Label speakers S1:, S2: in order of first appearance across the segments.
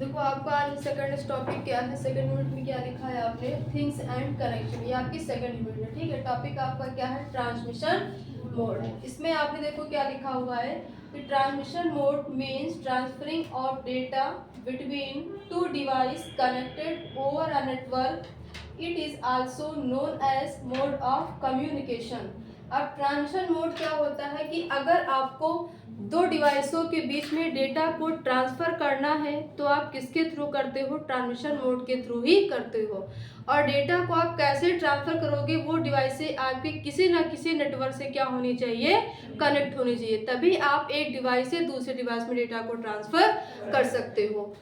S1: देखो आपका आज सेकंड टॉपिक क्या है। सेकंड यूनिट में क्या लिखा है आपने, थिंग्स एंड कनेक्शन। ये आपकी सेकंड यूनिट है, ठीक है। टॉपिक आपका क्या है, ट्रांसमिशन मोड है। इसमें आपने देखो क्या लिखा हुआ है कि transmission mode means transferring of data between two device connected over a network. It is also known as mode of communication. अब ट्रांसमिशन मोड क्या होता है कि अगर आपको दो डिवाइसों के बीच में डेटा को ट्रांसफर करना है तो आप किसके थ्रू करते हो, ट्रांसमिशन मोड के थ्रू ही करते हो। और डेटा को आप कैसे ट्रांसफर करोगे, वो डिवाइसें आपके किसी ना किसी नेटवर्क से क्या होनी चाहिए, कनेक्ट होनी चाहिए, तभी आप एक डिवाइस से दूसरे डिवाइस में डेटा को ट्रांसफर कर सकते हो।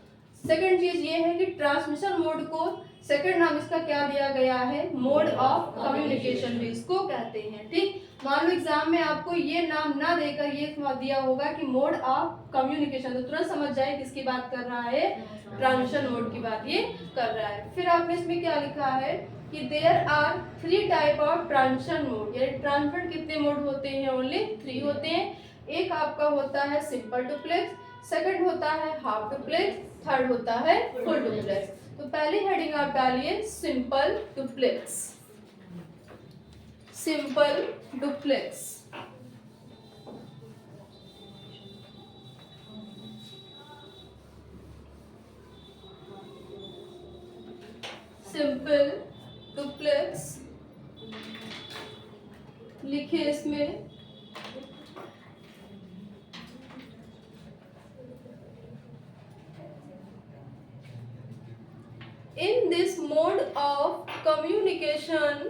S1: सेकंड चीज ये है कि ट्रांसमिशन मोड को सेकंड नाम इसका क्या दिया गया है, मोड ऑफ कम्युनिकेशन भी इसको कहते हैं, ठीक। मान लो एग्जाम में आपको ये नाम ना देकर ये दिया होगा कि मोड ऑफ कम्युनिकेशन, तो तुरंत समझ जाए किसकी बात कर रहा है, ट्रांसमिशन मोड की बात ये कर रहा है। फिर आपने इसमें क्या लिखा है कि there are 3 type of transmission mode, यानी ट्रांसमिशन कितने मोड होते हैं, ओनली 3 होते हैं। एक आपका होता है सिंपल डुप्लेक्स, सेकंड होता है हाफ डुप्लेक्स, थर्ड होता है फुल डुप्लेक्स। तो पहली हेडिंग आप डालिए simple duplex. Simple duplex, simple duplex लिखिए इसमें। In this mode of communication,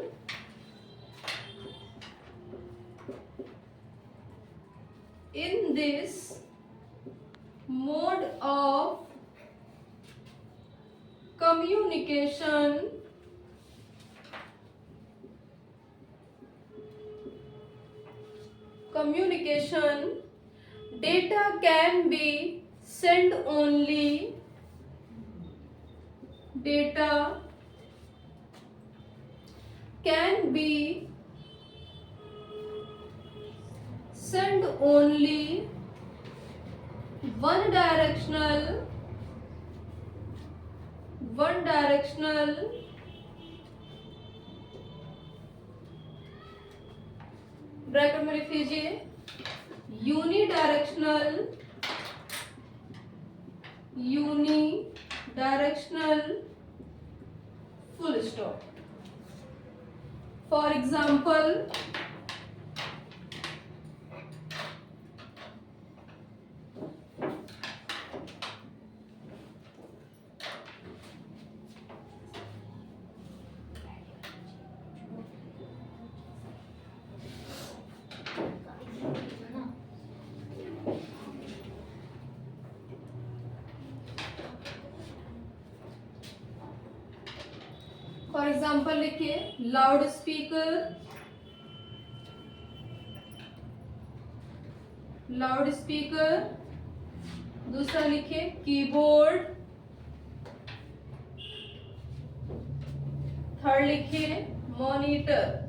S1: in this mode of communication, data can be sent only, data can be sent only one directional bracket में लिख लीजिए unidirectional full stop. For example लिखिए loud speaker, दूसरा लिखिए keyboard, third लिखिए monitor.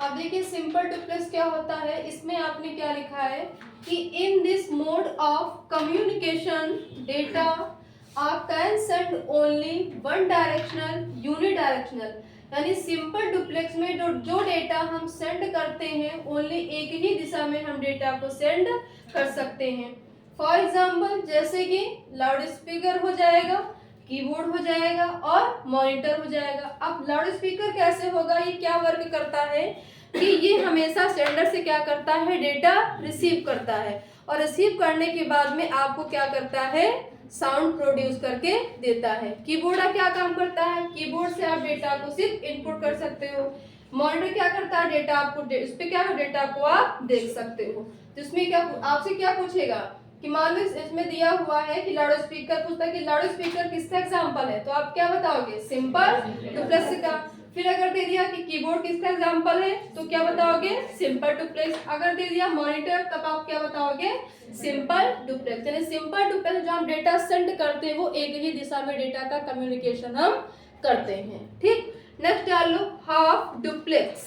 S1: अब देखिए simple duplex क्या होता है, इसमें आपने क्या लिखा है कि in this mode of communication data आप can send only one directional unidirectional, यानी सिंपल डुप्लेक्स में जो डेटा हम सेंड करते हैं ओनली एक ही दिशा में हम डेटा को सेंड कर सकते हैं। फॉर एग्जाम्पल जैसे कि लाउड स्पीकर हो जाएगा, कीबोर्ड हो जाएगा और मॉनिटर हो जाएगा। अब लाउड स्पीकर कैसे होगा, ये क्या वर्क करता है कि ये हमेशा सेंडर से क्या करता है, डेटा रिसीव करता है और रिसीव करने के बाद में आपको क्या करता है, साउंड प्रोड्यूस करके देता है। कीबोर्ड का क्या काम करता है, कीबोर्ड से आप डेटा को सिर्फ इनपुट कर सकते हो। मॉनिटर क्या करता है, डेटा आपको इस पे क्या डेटा को आप देख सकते हो। तो इसमें क्या आपसे क्या पूछेगा कि मान लो इसमें दिया हुआ है कि लाउड स्पीकर, पूछता है कि लाउड स्पीकर किसका एग्जांपल है, तो आप क्या बताओगे, सिंपल डुप्लेक्स का। फिर अगर दे दिया कि कीबोर्ड किसका एग्जांपल है, तो क्या बताओगे, सिंपल डुप्लेक्स। अगर दे दिया मॉनिटर, तब आप क्या बताओगे, सिंपल डुप्लेक्स। यानी सिंपल डुप्लेक्स जो हम डेटा सेंड करते हैं वो एक ही दिशा में डेटा का कम्युनिकेशन हम करते हैं। ठीक, नेक्स्ट डाल लो हाफ डुप्लेक्स।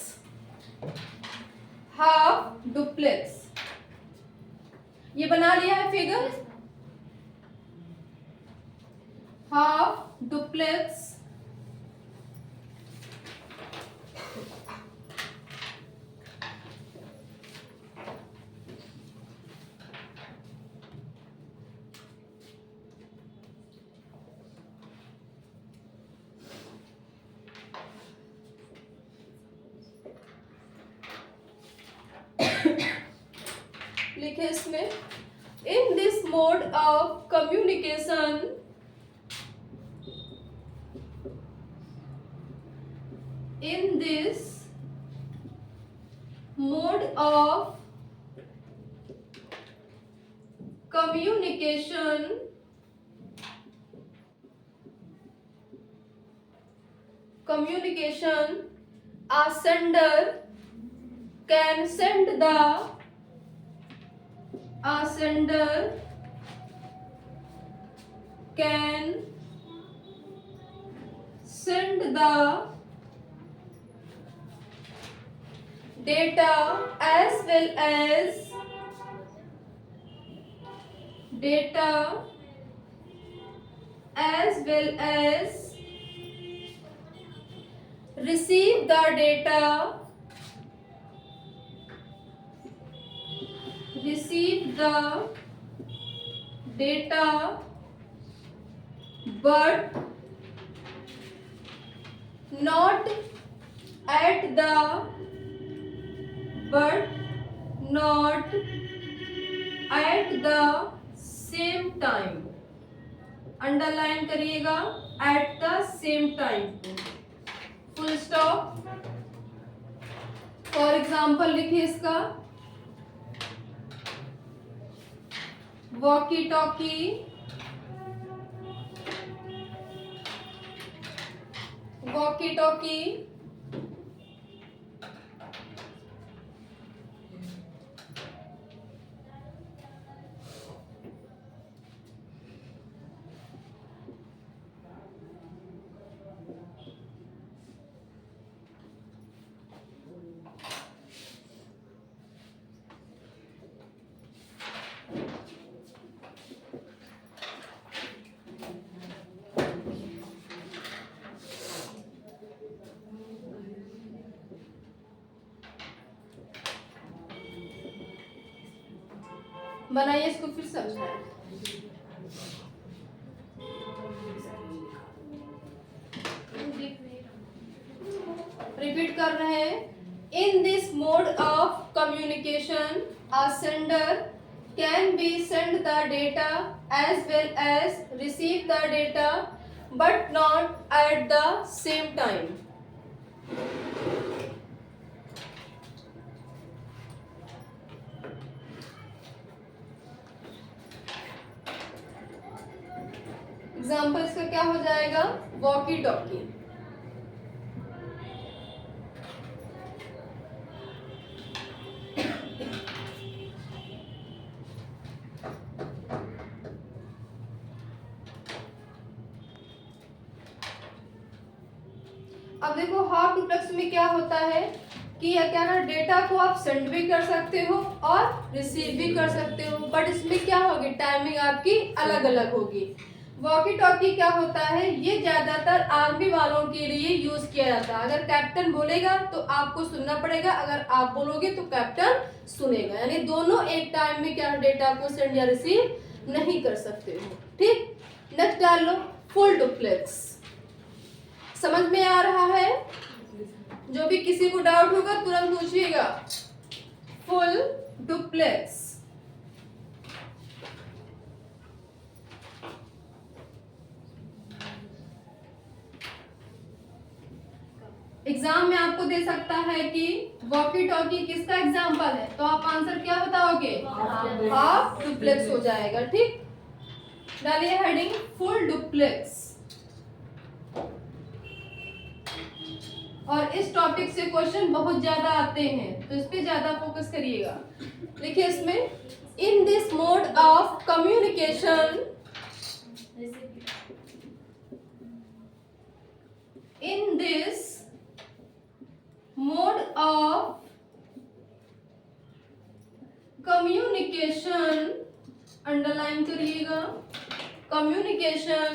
S1: हाफ डुप्लेक्स ये बना लिया है फिगर। हाफ डुप्लेक्स लिखे इसमें, इन this mode of communication, in this mode of communication, a sender can send the data as well as receive the data, but not at the same time। Underline करिएगा, at the same time, full stop. For example लिखिए इसका, walkie talkie, walkie talkie बनाइए, इसको फिर समझाएं। Repeat कर रहे हैं, in this mode of communication a sender can be send the data as well as receive the data but not at the same time. Example इसका क्या हो जाएगा, वॉकी टॉकी। अब देखो हाफ डुप्लेक्स में क्या होता है कि क्या ना, डेटा को आप सेंड भी कर सकते हो और रिसीव भी कर सकते हो, बट इसमें क्या होगी, टाइमिंग आपकी अलग अलग होगी। वॉकी टॉकी क्या होता है, ये ज्यादातर आर्मी वालों के लिए यूज किया जाता है। अगर कैप्टन बोलेगा तो आपको सुनना पड़ेगा, अगर आप बोलोगे तो कैप्टन सुनेगा, यानी दोनों एक टाइम में क्या डेटा को सेंड या रिसीव नहीं कर सकते हो। ठीक, नेक्स्ट डाल लो फुल डुप्लेक्स। समझ में आ रहा है, जो भी किसी को डाउट होगा तुरंत पूछिएगा। फुल डुप्लेक्स, एग्जाम में आपको दे सकता है कि वॉकी टॉकी किसका एग्जाम्पल है, तो आप आंसर क्या बताओगे, हाफ डुप्लेक्स हो जाएगा। ठीक, डालिए हेडिंग फुल डुप्लेक्स। और इस टॉपिक से क्वेश्चन बहुत ज्यादा आते हैं, तो इस पे ज्यादा फोकस करिएगा। देखिए इसमें, इन this mode of communication, in this mode of communication, underline करिएगा, communication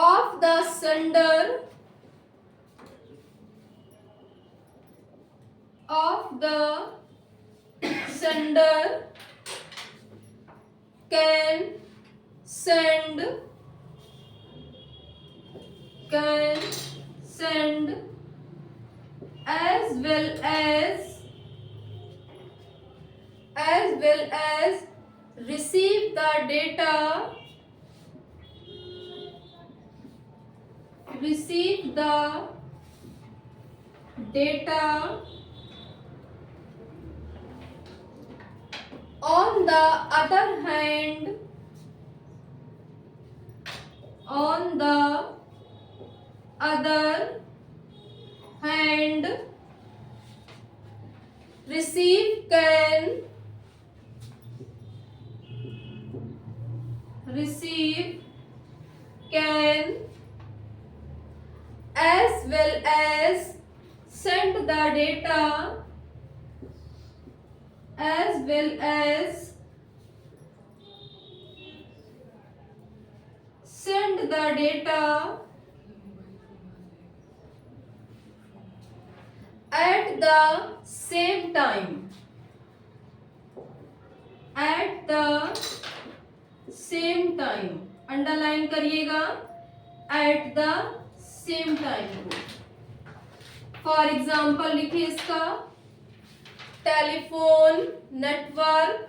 S1: of the sender can send as well as receive the data on the other hand receive can as well as send the data at the same time, underline करिएगा at the same time को। For example लिखिए इसका, telephone network,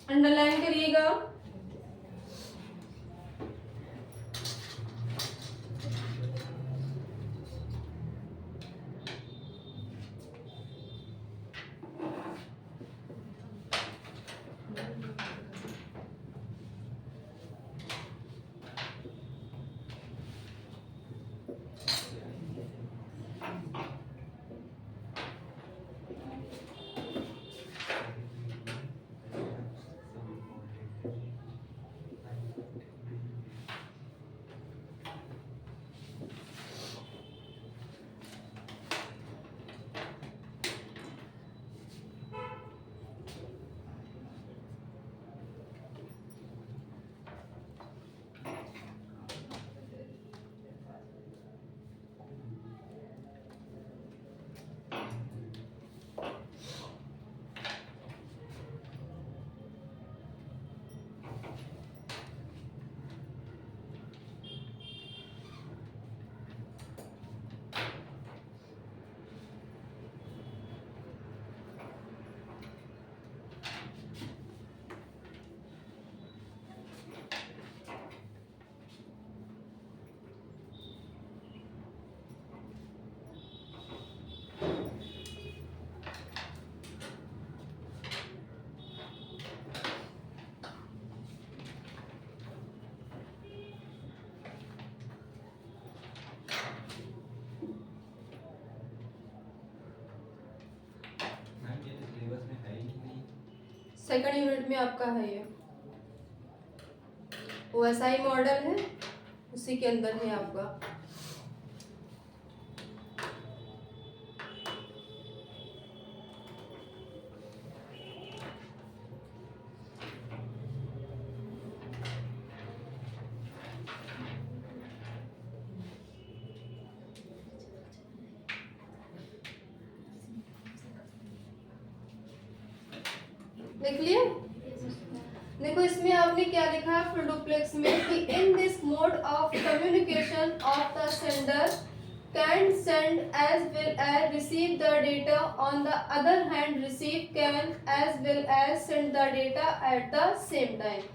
S1: underline करिएगा। Second unit में आपका है ये, OSI model है, उसी के अंदर है आपका। देख लिए, देखो इसमें आपने क्या लिखा है फुल डुप्लेक्स में कि in this mode of communication of the sender can send as well as receive the data. On the other hand, receive can as well as send the data at the same time.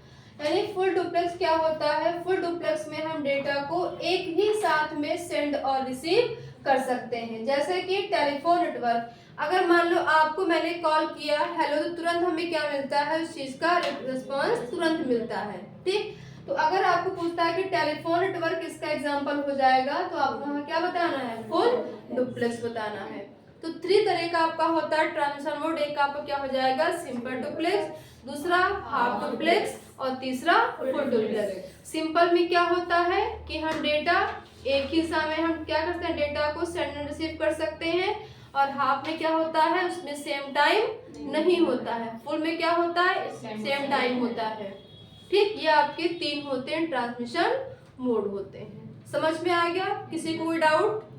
S1: यानी full duplex क्या होता है? Full duplex में हम data को एक ही साथ में सेंड और रिसीव कर सकते हैं। जैसे कि टेलीफोन नेटवर्क, अगर मान लो आपको मैंने कॉल किया हेलो, तो तुरंत हमें क्या मिलता है? उस चीज का रिस्पॉन्स तुरंत मिलता है। ठीक, तो अगर आपको पूछता है कि टेलीफोन नेटवर्क इसका एग्जांपल हो जाएगा, तो आपको हमें क्या बताना है? फुल डुप्लेक्स बताना है। तो 3 तरह का आपका होता है ट्रांसमिशन मोड। एक आपका क्या हो जाएगा? सिंपल डुप्लेक्स, दूसरा हाफ डुप्लेक्स और तीसरा फुल डुप्लेक्स। सिंपल में क्या होता है कि हम डेटा एक ही समय हम क्या करते हैं? डेटा को सेंड एंड रिसीव कर सकते हैं। और हाफ में क्या होता है? उसमें सेम टाइम नहीं होता है। फुल में क्या होता है? सेम टाइम होता है। ठीक, ये आपके 3 होते हैं ट्रांसमिशन मोड होते हैं। समझ में आ गया? किसी को कोई डाउट?